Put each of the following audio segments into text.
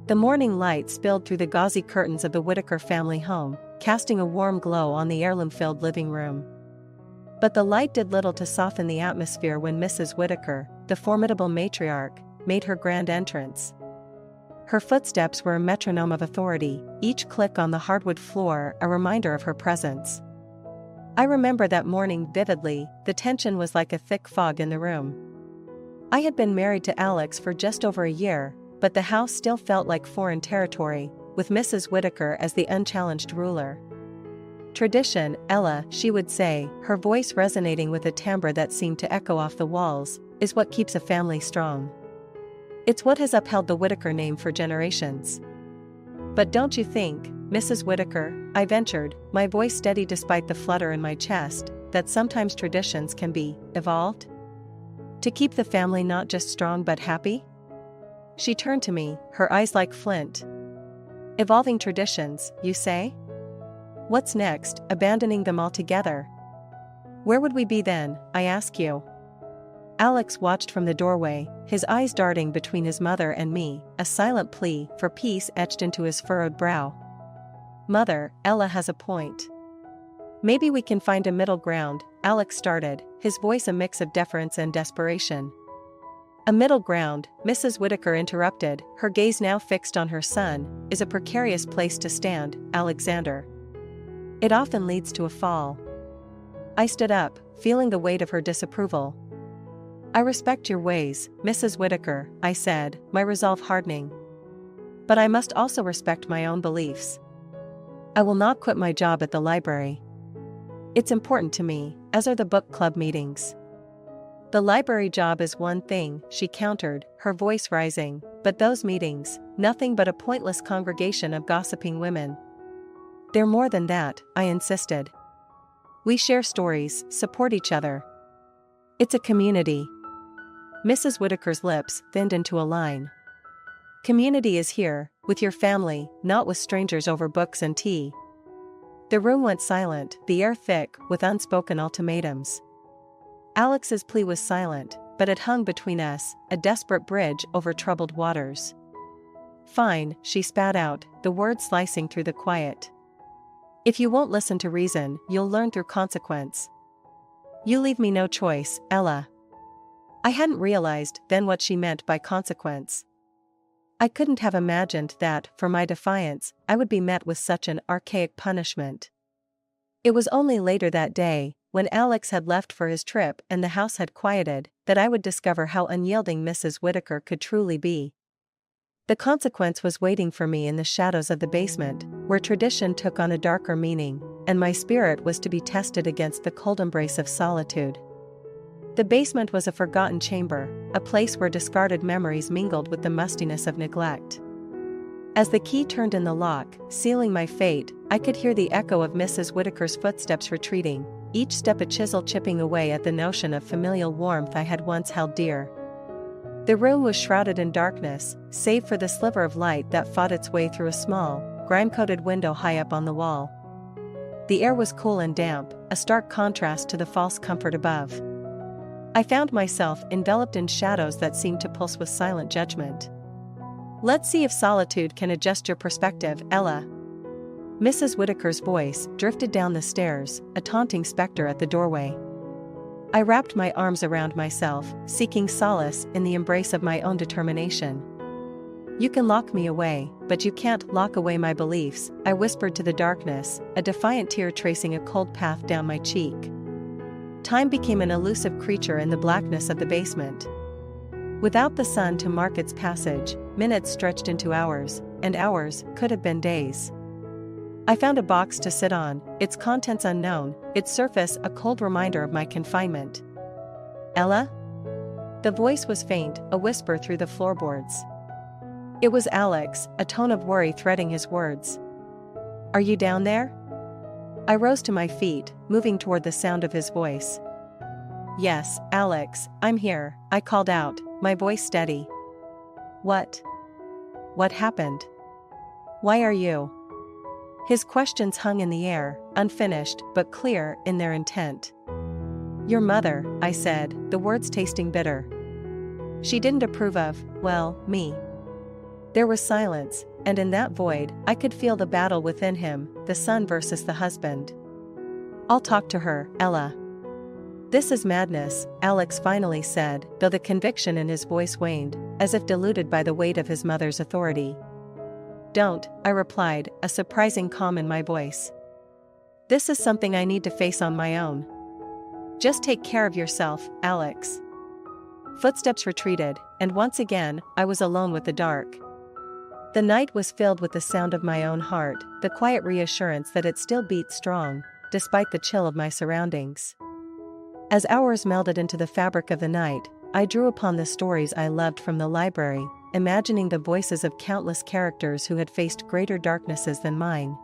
The morning light spilled through the gauzy curtains of the Whittaker family home, casting a warm glow on the heirloom-filled living room. But the light did little to soften the atmosphere when Mrs. Whittaker, the formidable matriarch, made her grand entrance. Her footsteps were a metronome of authority, each click on the hardwood floor a reminder of her presence. I remember that morning vividly. The tension was like a thick fog in the room. I had been married to Alex for just over a year, but the house still felt like foreign territory, with Mrs. Whittaker as the unchallenged ruler. "Tradition, Ella," she would say, her voice resonating with a timbre that seemed to echo off the walls, "is what keeps a family strong. It's what has upheld the Whittaker name for generations." "But don't you think, Mrs. Whittaker," I ventured, my voice steady despite the flutter in my chest, "that sometimes traditions can be evolved? To keep the family not just strong but happy?" She turned to me, her eyes like flint. "Evolving traditions, you say? What's next, abandoning them altogether? Where would we be then, I ask you?" Alex watched from the doorway, his eyes darting between his mother and me, a silent plea for peace etched into his furrowed brow. "Mother, Ella has a point. Maybe we can find a middle ground," Alex started, his voice a mix of deference and desperation. "A middle ground," Mrs. Whittaker interrupted, her gaze now fixed on her son, "is a precarious place to stand, Alexander. It often leads to a fall." I stood up, feeling the weight of her disapproval. "I respect your ways, Mrs. Whittaker," I said, my resolve hardening. "But I must also respect my own beliefs. I will not quit my job at the library. It's important to me, as are the book club meetings." "The library job is one thing," she countered, her voice rising, "but those meetings, nothing but a pointless congregation of gossiping women." "They're more than that," I insisted. "We share stories, support each other. It's a community." Mrs. Whittaker's lips thinned into a line. "Community is here, with your family, not with strangers over books and tea." The room went silent, the air thick with unspoken ultimatums. Alex's plea was silent, but it hung between us, a desperate bridge over troubled waters. "Fine," she spat out, the words slicing through the quiet. "If you won't listen to reason, you'll learn through consequence. You leave me no choice, Ella." I hadn't realized then what she meant by consequence. I couldn't have imagined that, for my defiance, I would be met with such an archaic punishment. It was only later that day, when Alex had left for his trip and the house had quieted, that I would discover how unyielding Mrs. Whittaker could truly be. The consequence was waiting for me in the shadows of the basement, where tradition took on a darker meaning, and my spirit was to be tested against the cold embrace of solitude. The basement was a forgotten chamber, a place where discarded memories mingled with the mustiness of neglect. As the key turned in the lock, sealing my fate, I could hear the echo of Mrs. Whittaker's footsteps retreating, each step a chisel chipping away at the notion of familial warmth I had once held dear. The room was shrouded in darkness, save for the sliver of light that fought its way through a small, grime-coated window high up on the wall. The air was cool and damp, a stark contrast to the false comfort above. I found myself enveloped in shadows that seemed to pulse with silent judgment. "Let's see if solitude can adjust your perspective, Ella." Mrs. Whittaker's voice drifted down the stairs, a taunting specter at the doorway. I wrapped my arms around myself, seeking solace in the embrace of my own determination. "You can lock me away, but you can't lock away my beliefs," I whispered to the darkness, a defiant tear tracing a cold path down my cheek. Time became an elusive creature in the blackness of the basement. Without the sun to mark its passage, minutes stretched into hours, and hours could have been days. I found a box to sit on, its contents unknown, its surface a cold reminder of my confinement. "Ella?" The voice was faint, a whisper through the floorboards. It was Alex, a tone of worry threading his words. "Are you down there?" I rose to my feet, moving toward the sound of his voice. "Yes, Alex, I'm here," I called out, my voice steady. What happened? Why are you?" His questions hung in the air, unfinished but clear in their intent. "Your mother," I said, the words tasting bitter. "She didn't approve of, well, me. There was silence, and in that void, I could feel the battle within him, the son versus the husband. "I'll talk to her, Ella." "This is madness," Alex finally said, though the conviction in his voice waned, as if diluted by the weight of his mother's authority. "Don't," I replied, a surprising calm in my voice. "This is something I need to face on my own. Just take care of yourself, Alex." Footsteps retreated, and once again, I was alone with the dark. The night was filled with the sound of my own heart, the quiet reassurance that it still beat strong, despite the chill of my surroundings. As hours melded into the fabric of the night, I drew upon the stories I loved from the library, imagining the voices of countless characters who had faced greater darknesses than mine.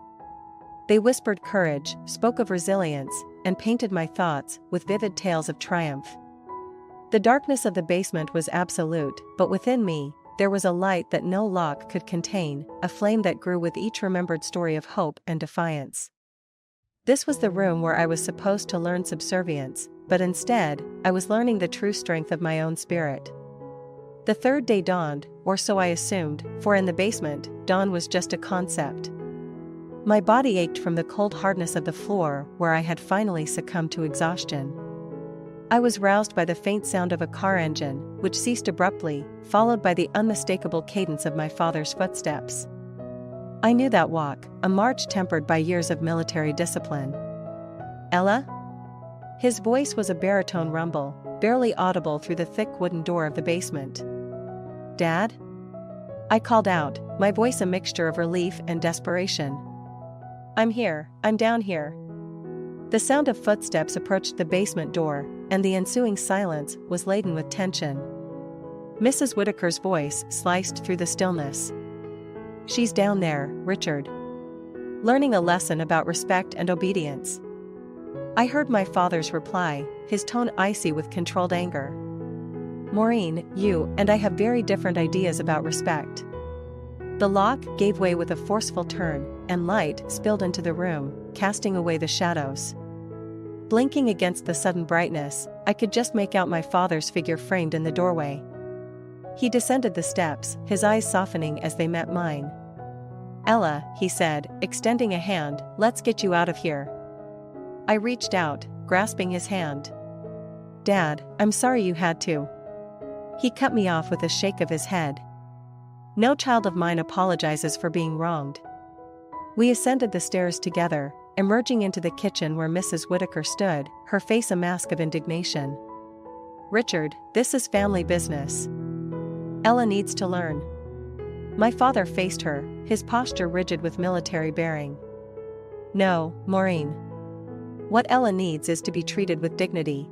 They whispered courage, spoke of resilience, and painted my thoughts with vivid tales of triumph. The darkness of the basement was absolute, but within me, there was a light that no lock could contain, a flame that grew with each remembered story of hope and defiance. This was the room where I was supposed to learn subservience, but instead, I was learning the true strength of my own spirit. The third day dawned, or so I assumed, for in the basement, dawn was just a concept. My body ached from the cold hardness of the floor where I had finally succumbed to exhaustion. I was roused by the faint sound of a car engine, which ceased abruptly, followed by the unmistakable cadence of my father's footsteps. I knew that walk, a march tempered by years of military discipline. "Ella?" His voice was a baritone rumble, barely audible through the thick wooden door of the basement. "Dad?" I called out, my voice a mixture of relief and desperation. "I'm here, I'm down here." The sound of footsteps approached the basement door, and the ensuing silence was laden with tension. Mrs. Whitaker's voice sliced through the stillness. "She's down there, Richard. Learning a lesson about respect and obedience." I heard my father's reply, his tone icy with controlled anger. "Maureen, you and I have very different ideas about respect." The lock gave way with a forceful turn, and light spilled into the room, casting away the shadows. Blinking against the sudden brightness, I could just make out my father's figure framed in the doorway. He descended the steps, his eyes softening as they met mine. "Ella," he said, extending a hand, "let's get you out of here." I reached out, grasping his hand. "Dad, I'm sorry you had to." He cut me off with a shake of his head. "No child of mine apologizes for being wronged." We ascended the stairs together, emerging into the kitchen where Mrs. Whitaker stood, her face a mask of indignation. "Richard, this is family business. Ella needs to learn." My father faced her, his posture rigid with military bearing. "No, Maureen. What Ella needs is to be treated with dignity.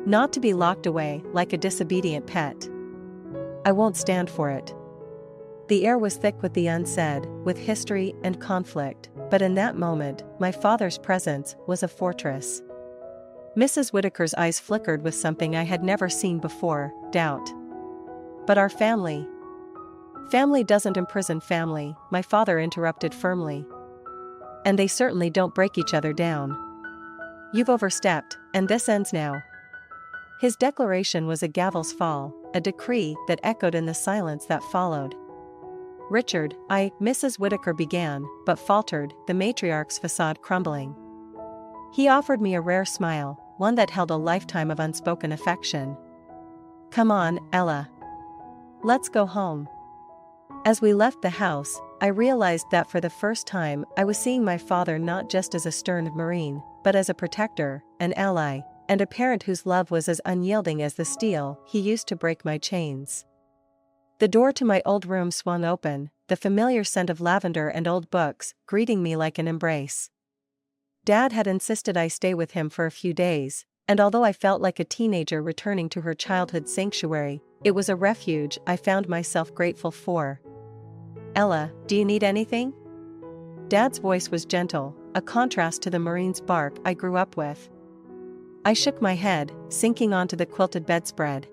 Not to be locked away like a disobedient pet. I won't stand for it." The air was thick with the unsaid, with history and conflict, but in that moment, my father's presence was a fortress. Mrs. Whitaker's eyes flickered with something I had never seen before, doubt. "But our family." "Family doesn't imprison family," my father interrupted firmly. "And they certainly don't break each other down. You've overstepped, and this ends now." His declaration was a gavel's fall, a decree that echoed in the silence that followed. "Richard, Mrs. Whitaker began, but faltered, the matriarch's facade crumbling. He offered me a rare smile, one that held a lifetime of unspoken affection. "Come on, Ella. Let's go home." As we left the house, I realized that for the first time I was seeing my father not just as a stern Marine, but as a protector, an ally, and a parent whose love was as unyielding as the steel he used to break my chains. The door to my old room swung open, the familiar scent of lavender and old books greeting me like an embrace. Dad had insisted I stay with him for a few days, and although I felt like a teenager returning to her childhood sanctuary, it was a refuge I found myself grateful for. "Ella, do you need anything?" Dad's voice was gentle, a contrast to the Marine's bark I grew up with. I shook my head, sinking onto the quilted bedspread.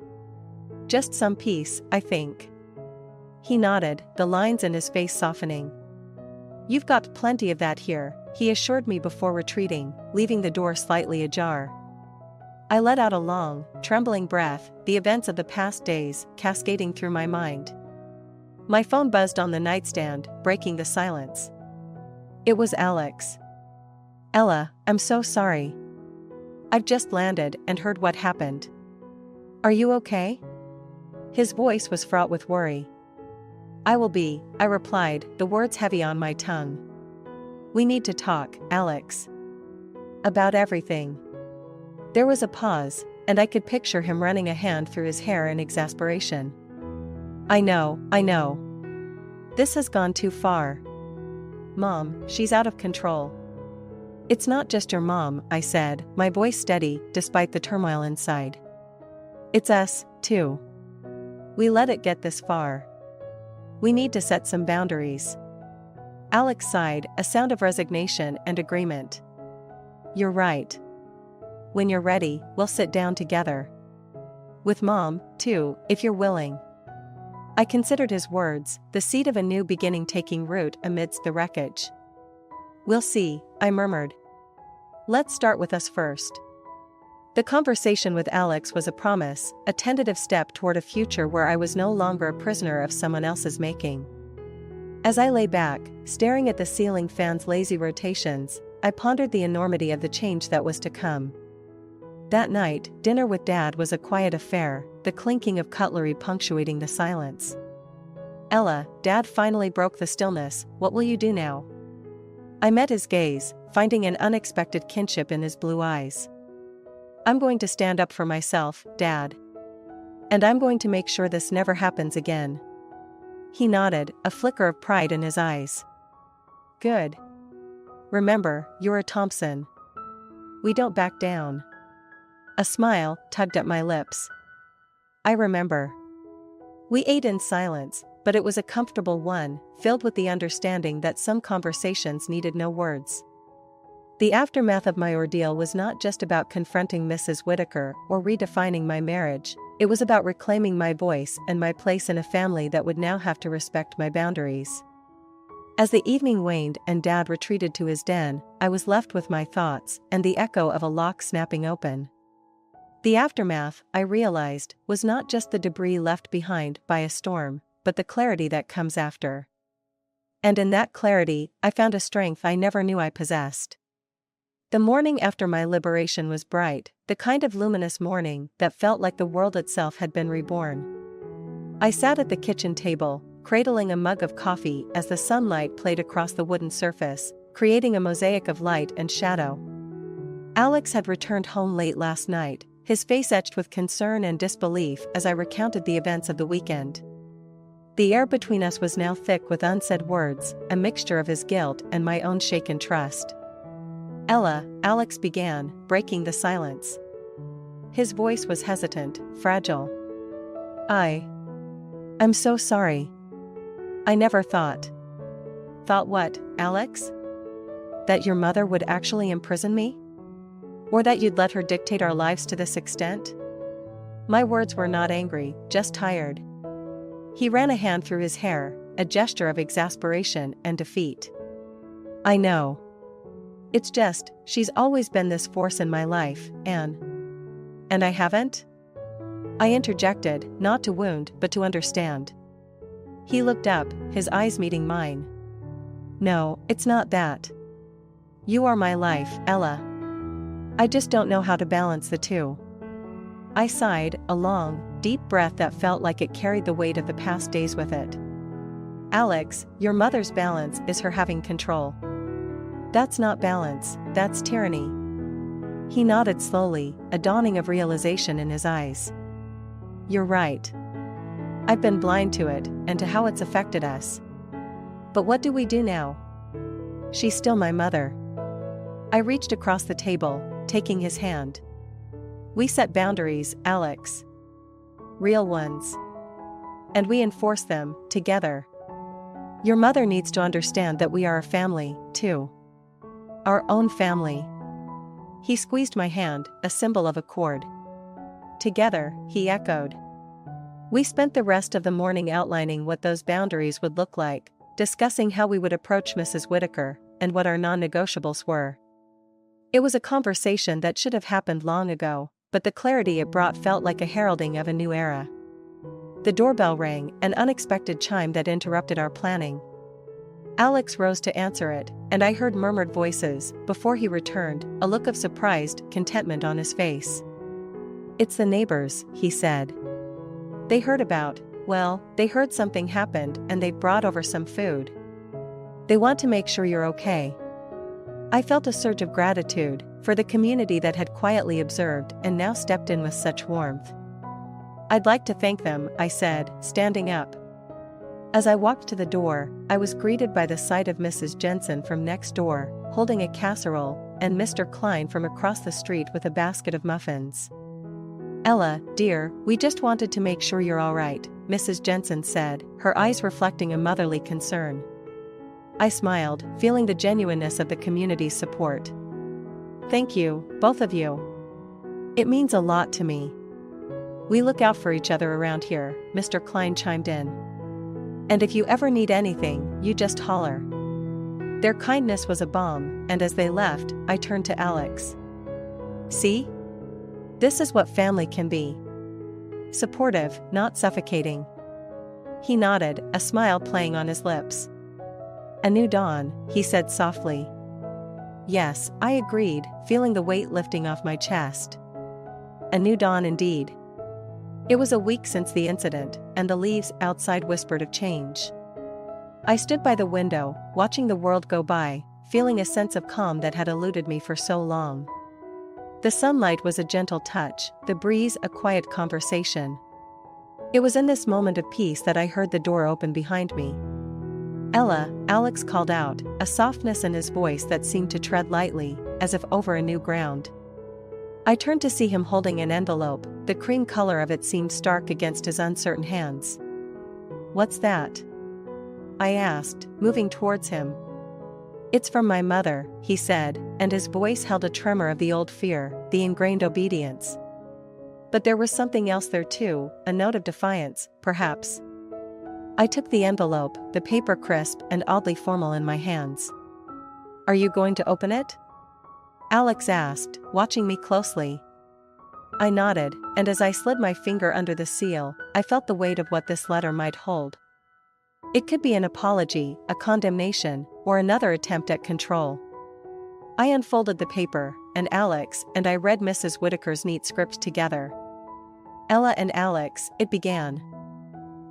"Just some peace, I think." He nodded, the lines in his face softening. "You've got plenty of that here," he assured me before retreating, leaving the door slightly ajar. I let out a long, trembling breath, the events of the past days cascading through my mind. My phone buzzed on the nightstand, breaking the silence. It was Alex. Ella, I'm so sorry. I've just landed and heard what happened. Are you okay? His voice was fraught with worry. I will be, I replied, the words heavy on my tongue. We need to talk, Alex. About everything. There was a pause, and I could picture him running a hand through his hair in exasperation. I know. This has gone too far. Mom, she's out of control. It's not just your mom, I said, my voice steady, despite the turmoil inside. It's us, too. We let it get this far. We need to set some boundaries. Alex sighed, a sound of resignation and agreement. You're right. When you're ready, we'll sit down together. With Mom, too, if you're willing. I considered his words, the seed of a new beginning taking root amidst the wreckage. We'll see, I murmured. Let's start with us first. The conversation with Alex was a promise, a tentative step toward a future where I was no longer a prisoner of someone else's making. As I lay back, staring at the ceiling fan's lazy rotations, I pondered the enormity of the change that was to come. That night, dinner with Dad was a quiet affair, the clinking of cutlery punctuating the silence. Ella, Dad finally broke the stillness, what will you do now? I met his gaze, finding an unexpected kinship in his blue eyes. I'm going to stand up for myself, Dad. And I'm going to make sure this never happens again. He nodded, a flicker of pride in his eyes. Good. Remember, you're a Thompson. We don't back down. A smile tugged at my lips. I remember. We ate in silence, but it was a comfortable one, filled with the understanding that some conversations needed no words. The aftermath of my ordeal was not just about confronting Mrs. Whitaker or redefining my marriage, it was about reclaiming my voice and my place in a family that would now have to respect my boundaries. As the evening waned and Dad retreated to his den, I was left with my thoughts and the echo of a lock snapping open. The aftermath, I realized, was not just the debris left behind by a storm, but the clarity that comes after. And in that clarity, I found a strength I never knew I possessed. The morning after my liberation was bright, the kind of luminous morning that felt like the world itself had been reborn. I sat at the kitchen table, cradling a mug of coffee as the sunlight played across the wooden surface, creating a mosaic of light and shadow. Alex had returned home late last night, his face etched with concern and disbelief as I recounted the events of the weekend. The air between us was now thick with unsaid words, a mixture of his guilt and my own shaken trust. Ella, Alex began, breaking the silence. His voice was hesitant, fragile. I'm so sorry. I never thought. Thought what, Alex? That your mother would actually imprison me? Or that you'd let her dictate our lives to this extent? My words were not angry, just tired. He ran a hand through his hair, a gesture of exasperation and defeat. I know. It's just, she's always been this force in my life, and I haven't? I interjected, not to wound, but to understand. He looked up, his eyes meeting mine. No, it's not that. You are my life, Ella. I just don't know how to balance the two. I sighed, a long, deep breath that felt like it carried the weight of the past days with it. Alex, your mother's balance is her having control. That's not balance, that's tyranny. He nodded slowly, a dawning of realization in his eyes. You're right. I've been blind to it, and to how it's affected us. But what do we do now? She's still my mother. I reached across the table, taking his hand. We set boundaries, Alex. Real ones. And we enforce them, together. Your mother needs to understand that we are a family, too. Our own family. He squeezed my hand, a symbol of accord. Together, he echoed. We spent the rest of the morning outlining what those boundaries would look like, discussing how we would approach Mrs. Whitaker, and what our non-negotiables were. It was a conversation that should have happened long ago, but the clarity it brought felt like a heralding of a new era. The doorbell rang, an unexpected chime that interrupted our planning. Alex rose to answer it, and I heard murmured voices. Before he returned, a look of surprised contentment on his face. "It's the neighbors," he said. They heard something happened and they've brought over some food. They want to make sure you're okay." I felt a surge of gratitude for the community that had quietly observed and now stepped in with such warmth. "I'd like to thank them," I said, standing up. As I walked to the door, I was greeted by the sight of Mrs. Jensen from next door, holding a casserole, and Mr. Klein from across the street with a basket of muffins. "Ella, dear, we just wanted to make sure you're all right," Mrs. Jensen said, her eyes reflecting a motherly concern. I smiled, feeling the genuineness of the community's support. "Thank you, both of you. It means a lot to me. We look out for each other around here," Mr. Klein chimed in. "And if you ever need anything, you just holler." Their kindness was a balm, and as they left, I turned to Alex. "See? This is what family can be. Supportive, not suffocating." He nodded, a smile playing on his lips. "A new dawn," he said softly. "Yes," I agreed, feeling the weight lifting off my chest. A new dawn indeed. It was a week since the incident, and the leaves outside whispered of change. I stood by the window, watching the world go by, feeling a sense of calm that had eluded me for so long. The sunlight was a gentle touch, the breeze a quiet conversation. It was in this moment of peace that I heard the door open behind me. "Ella," Alex called out, a softness in his voice that seemed to tread lightly, as if over a new ground. I turned to see him holding an envelope. The cream color of it seemed stark against his uncertain hands. "What's that?" I asked, moving towards him. "It's from my mother," he said, and his voice held a tremor of the old fear, the ingrained obedience. But there was something else there too, a note of defiance, perhaps. I took the envelope, the paper crisp and oddly formal in my hands. "Are you going to open it?" Alex asked, watching me closely. I nodded, and as I slid my finger under the seal, I felt the weight of what this letter might hold. It could be an apology, a condemnation, or another attempt at control. I unfolded the paper, and Alex and I read Mrs. Whitaker's neat script together. "Ella and Alex," it began.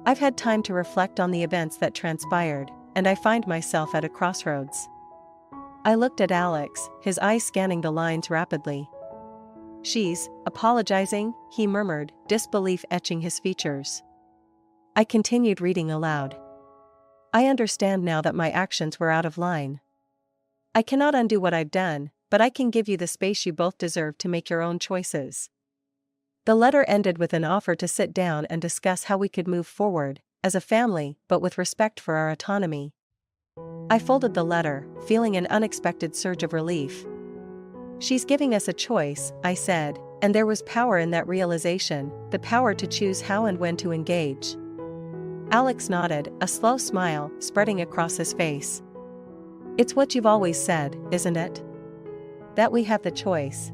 "I've had time to reflect on the events that transpired, and I find myself at a crossroads." I looked at Alex, his eyes scanning the lines rapidly. "She's apologizing," he murmured, disbelief etching his features. I continued reading aloud. "I understand now that my actions were out of line. I cannot undo what I've done, but I can give you the space you both deserve to make your own choices." The letter ended with an offer to sit down and discuss how we could move forward, as a family, but with respect for our autonomy. I folded the letter, feeling an unexpected surge of relief. "She's giving us a choice," I said, and there was power in that realization, the power to choose how and when to engage. Alex nodded, a slow smile spreading across his face. "It's what you've always said, isn't it? That we have the choice.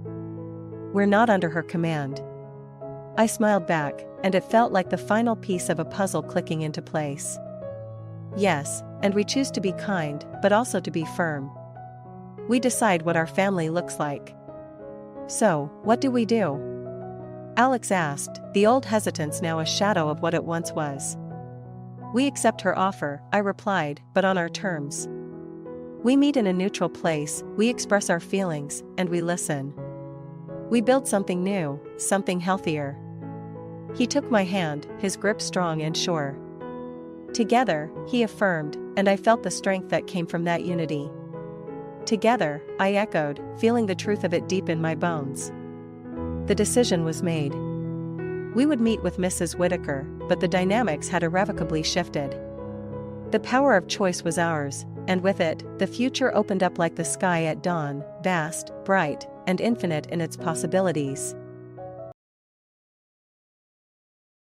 We're not under her command." I smiled back, and it felt like the final piece of a puzzle clicking into place. "Yes, and we choose to be kind, but also to be firm. We decide what our family looks like." "So, what do we do?" Alex asked, the old hesitance now a shadow of what it once was. "We accept her offer," I replied, "but on our terms. We meet in a neutral place, we express our feelings, and we listen. We build something new, something healthier." He took my hand, his grip strong and sure. "Together," he affirmed, and I felt the strength that came from that unity. "Together," I echoed, feeling the truth of it deep in my bones. The decision was made. We would meet with Mrs. Whitaker, but the dynamics had irrevocably shifted. The power of choice was ours, and with it, the future opened up like the sky at dawn, vast, bright, and infinite in its possibilities.